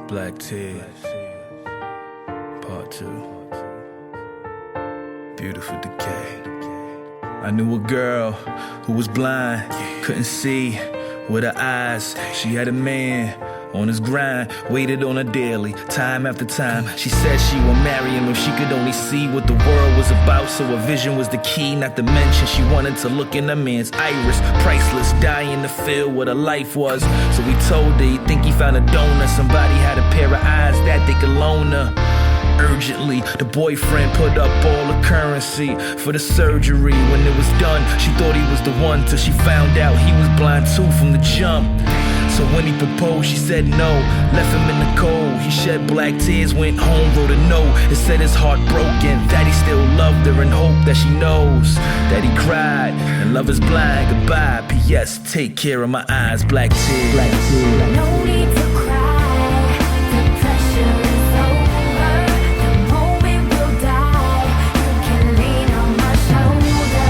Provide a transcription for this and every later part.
Black Tearz, Part 2. Beautiful decay. I knew a girl who was blind, couldn't see with her eyes. She had a man on his grind, waited on her daily, time after time. She said she would marry him if she could only see what the world was about. So her vision was the key, not to mention she wanted to look in a man's iris. Priceless, dying to feel what her life was. So he told her he think he found a donor. Somebody had a pair of eyes that they could loan her. Urgently, the boyfriend put up all the currency for the surgery. When it was done, she thought he was the one, till she found out he was blind too from the jump. So when he proposed, she said no, left him in the cold. He shed black tears, went home, wrote a note. It said his heart broken, that he still loved her, and hope that she knows that he cried and love is blind. Goodbye, P.S. Take care of my eyes, black tears. Black tears. No need to cry, the pressure is over. The moment will die, you can lean on my shoulder.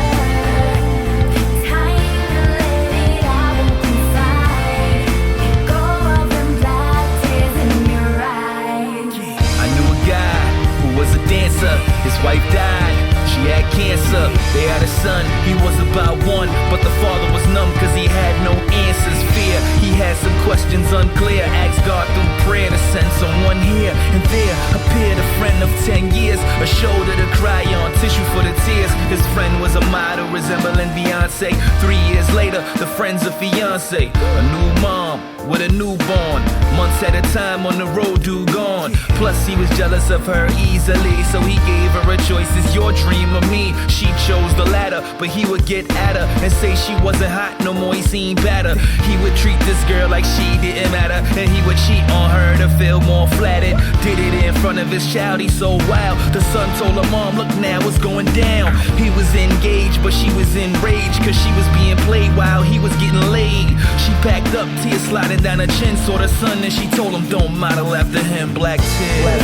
Time to let it out and confide. Let go of them black tears in your eyes. I knew a guy who was a dancer, his wife died, she had cancer. They had a son, he was about 1, but the father was numb cause he had no answers. Fear, he had some questions unclear. Asked God through prayer to send someone here. And there appeared a friend of 10 years, a shoulder to cry on, tissue for the tears. His friend was a model resembling Beyonce. 3 years later, the friend's a fiance. A new mom with a newborn, months at a time on the road, dude gone. Plus he was jealous of her easily, so he gave her a choice. Is your dream or me? She chose the latter, but he would get at her and say she wasn't hot no more, he seemed better. He would treat this girl like she didn't matter, and he would cheat on her to feel more flattered. Did it in front of his child, he's so wild. The son told her mom, look now what's going down. He was engaged, but she was enraged cause she was being played while he was getting laid. She packed up, tears sliding down her chin, saw the son and she told him don't model after him, black tears.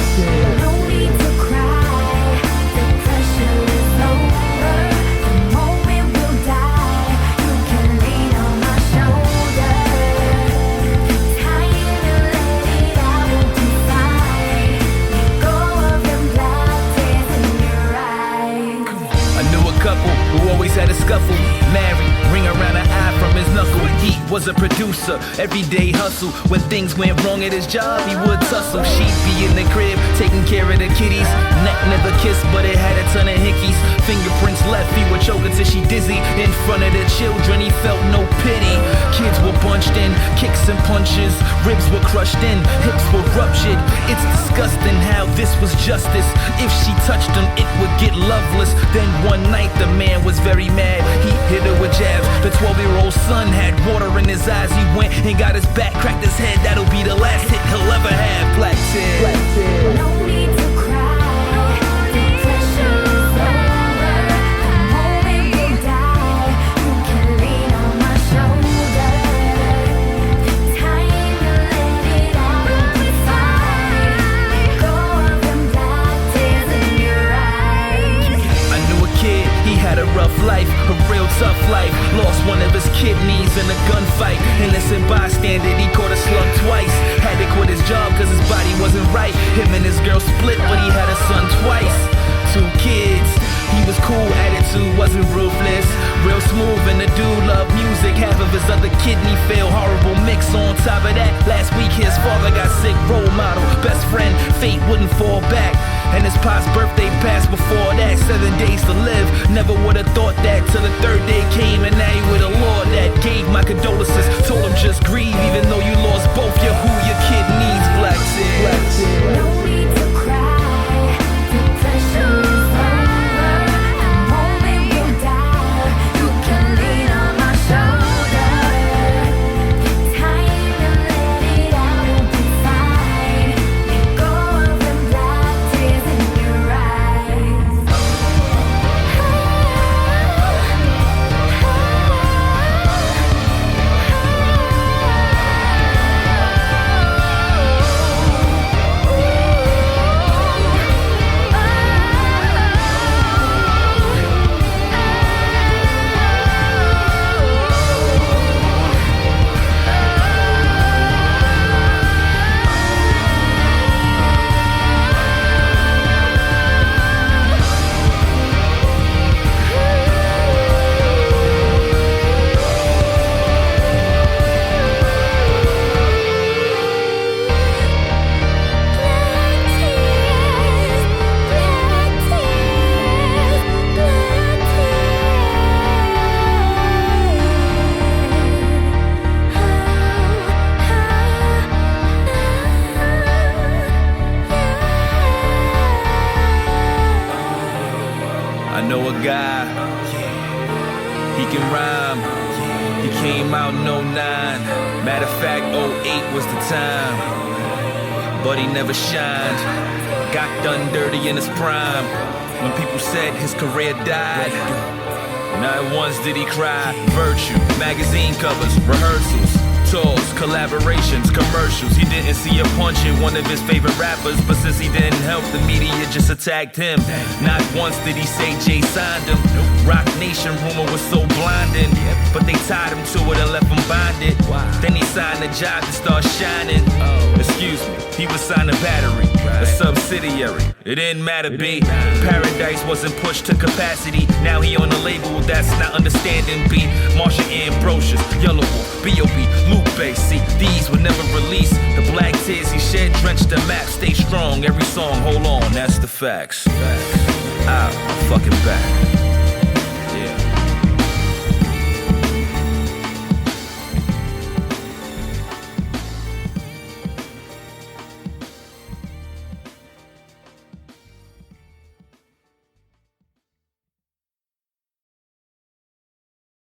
No need to cry, the pressure is over. The moment will die, you can lean on my shoulder. Time to let it out and confide. Let go of them black tears in your eyes. I knew a couple who always had a scuffle. Married, ring around her eye from his knuckle. He was a producer, everyday hustle. When things went wrong at his job, he would tussle. She'd be in the crib, taking care of the kiddies. Neck never kissed, but it had a ton of hickeys. Fingerprints left, he would choke her till she dizzy. In front of the children, he felt no pity. Kids were bunched in, kicks and punches. Ribs were crushed in, hips were ruptured. It's disgusting how this was justice. If she touched him, it would get loveless. Then one night, the man was very mad. He hit her with jabs. The 12-year-old son had water in his eyes. He went and got his back, cracked his head. That'll be the last hit he'll ever have. Black tears. No need to cry, the pressure is over. The moment will die, you can lean on my shoulder. Time to let it out and confide. Let go of them black tears in your eyes. I knew a kid, he had a rough life, a real tough life. Lost one of his kidneys in a gunfight. Innocent bystander, he caught a slug twice. Had to quit his job cause his body wasn't right. Him and his girl split, but he had a son twice. 2 kids, he was cool, attitude wasn't ruthless. Real smooth and the dude loved music. Half of his other kidney failed, horrible mix. On top of that, last week his father got sick. Role model, best friend, fate wouldn't fall back. And his pop's birthday passed before that. 7 days to live, never would've thought that. Till the 3rd day came and now he with a Lord that gave my condolences. Told him just grieve even though you lost both your who your kid needs. Black tears. No need to cry, the pressure is over. The moment will die, you can lean on my shoulder. Time to let it out and confide. Let go of them black tears in your eyes. Matter of fact, '08 was the time, but he never shined. Got done dirty in his prime, when people said his career died. Not once did he cry. Virtue, magazine covers, rehearsals, tours, collaborations, commercials. He didn't see a punch in one of his favorite rappers, but since he didn't help, the media just attacked him. Not once did he say Jay signed him. Rock Nation rumor was so blinding, but they tied him to it and left him bonded. Then he signed a job to start shining. Excuse me, he was signed a Battery, a subsidiary. It didn't matter, B. Paradise wasn't pushed to capacity. Now he on a label that's not understanding, B. Marsha Ambrosius, Yellow Wolf, B.O.B., Lupe, see, these were never released. The black tears he shed drenched the map. Stay strong, every song, hold on, that's the facts. I'm fucking back.